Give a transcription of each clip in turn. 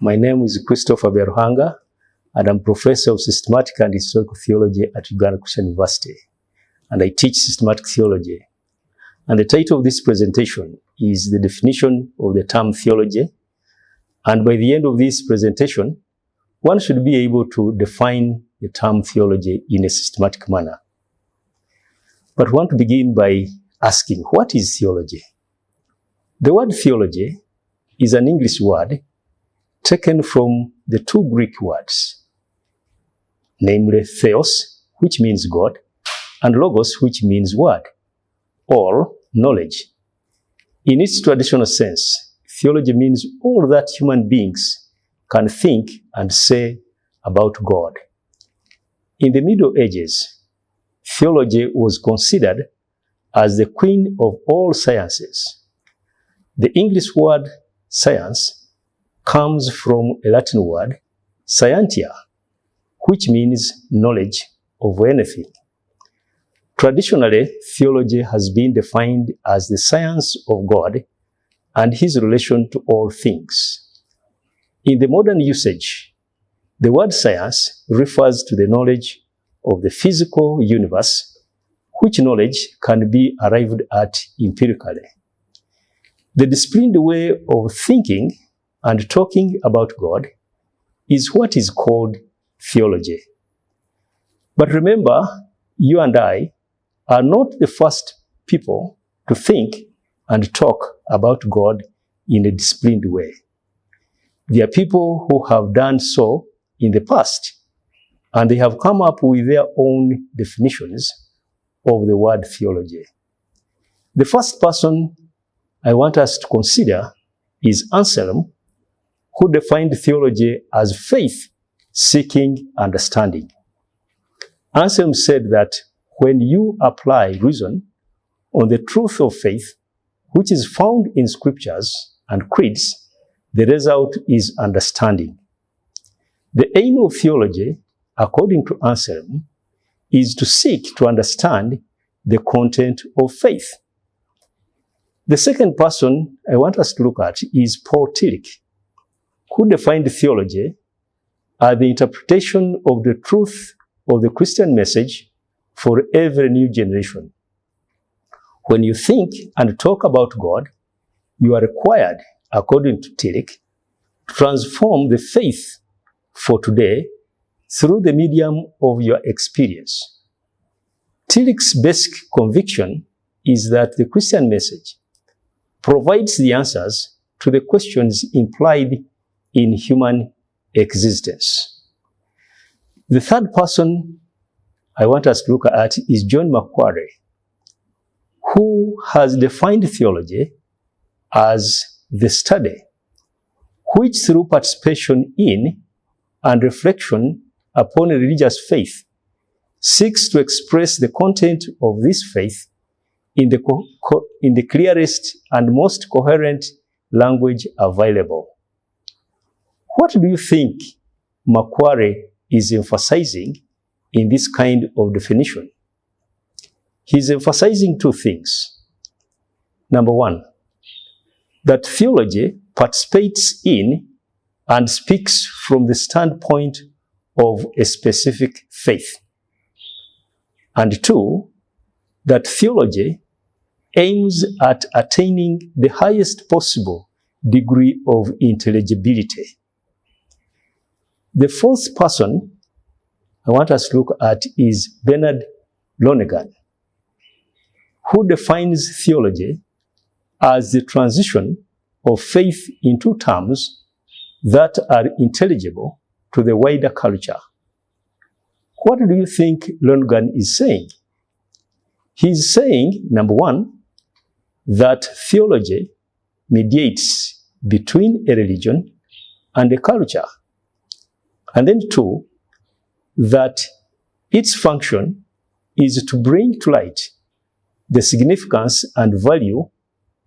My name is Prof. Byaruhanga, and I'm Professor of Systematic and Historical Theology at Uganda Christian University, and I teach systematic theology. And the title of this presentation is the definition of the term theology. And by the end of this presentation, one should be able to define the term theology in a systematic manner. But I want to begin by asking, what is theology? The word theology is an English word taken from the two Greek words, namely theos, which means God, and logos, which means word, or knowledge. In its traditional sense, theology means all that human beings can think and say about God. In the Middle Ages, theology was considered as the queen of all sciences. The English word science comes from a Latin word, scientia, which means knowledge of anything. Traditionally, theology has been defined as the science of God and his relation to all things. In the modern usage, the word science refers to the knowledge of the physical universe, which knowledge can be arrived at empirically. The disciplined way of thinking and talking about God is what is called theology. But remember, you and I are not the first people to think and talk about God in a disciplined way. There are people who have done so in the past, and they have come up with their own definitions of the word theology. The first person I want us to consider is Anselm, who defined theology as faith seeking understanding. Anselm said that when you apply reason on the truth of faith, which is found in scriptures and creeds, the result is understanding. The aim of theology, according to Anselm, is to seek to understand the content of faith. The second person I want us to look at is Paul Tillich, who defined theology as the interpretation of the truth of the Christian message for every new generation. When you think and talk about God, you are required, according to Tillich, to transform the faith for today through the medium of your experience. Tillich's basic conviction is that the Christian message provides the answers to the questions implied in human existence. The third person I want us to look at is John Macquarie, who has defined theology as the study which, through participation in and reflection upon a religious faith, seeks to express the content of this faith in the clearest and most coherent language available. What do you think Macquarie is emphasizing in this kind of definition? He's emphasizing two things. Number one, that theology participates in and speaks from the standpoint of a specific faith. And two, that theology aims at attaining the highest possible degree of intelligibility. The fourth person I want us to look at is Bernard Lonergan, who defines theology as the transition of faith into terms that are intelligible to the wider culture. What do you think Lonergan is saying? He's saying, number one, that theology mediates between a religion and a culture. And then two, that its function is to bring to light the significance and value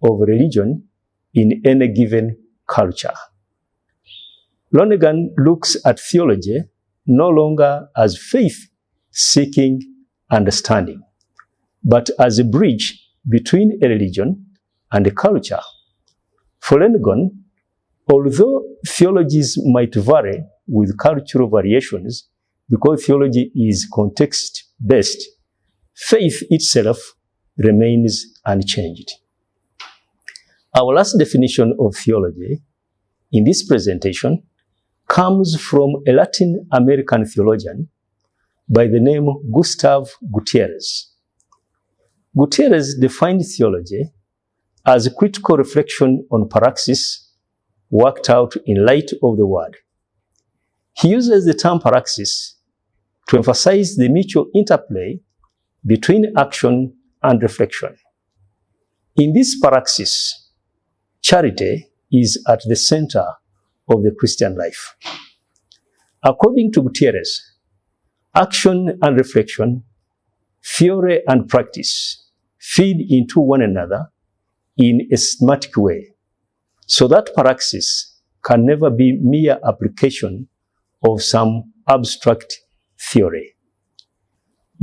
of religion in any given culture. Lonergan looks at theology no longer as faith seeking understanding, but as a bridge between a religion and a culture. For Lonergan, Although theologies might vary with cultural variations, because theology is context-based, faith itself remains unchanged. Our last definition of theology in this presentation comes from a Latin American theologian by the name Gustav Gutierrez. Gutierrez defined theology as a critical reflection on praxis worked out in light of the Word. He uses the term praxis to emphasize the mutual interplay between action and reflection. In this praxis, charity is at the center of the Christian life. According to Gutierrez, action and reflection, theory and practice feed into one another in a systematic way, so that praxis can never be mere application of some abstract theory.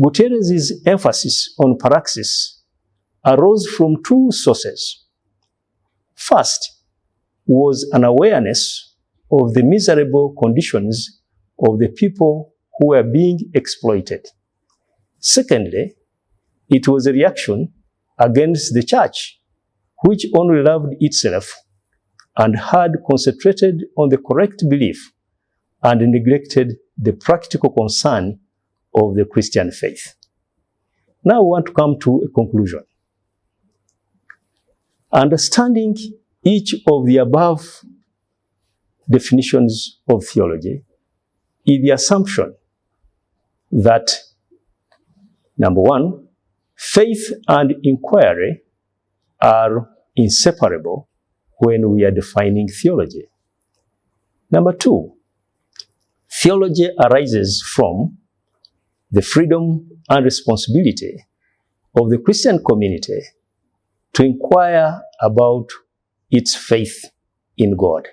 Gutierrez's emphasis on praxis arose from two sources. First was an awareness of the miserable conditions of the people who were being exploited. Secondly, it was a reaction against the church, which only loved itself and had concentrated on the correct belief and neglected the practical concern of the Christian faith. Now I want to come to a conclusion. Understanding each of the above definitions of theology is the assumption that, number one, faith and inquiry are inseparable when we are defining theology. Number two, theology arises from the freedom and responsibility of the Christian community to inquire about its faith in God.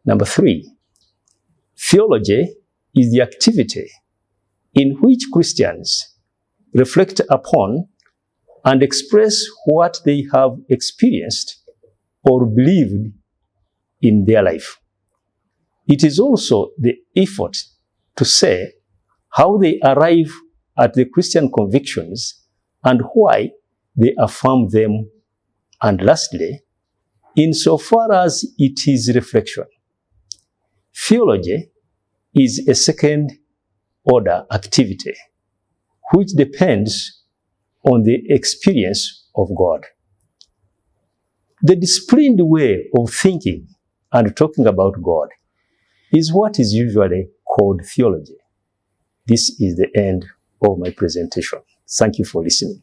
Number three, theology is the activity in which Christians reflect upon and express what they have experienced or believed in their life. It is also the effort to say how they arrive at the Christian convictions and why they affirm them. And lastly, insofar as it is reflection, theology is a second-order activity which depends on the experience of God. The disciplined way of thinking and talking about God is what is usually called theology. This is the end of my presentation. Thank you for listening.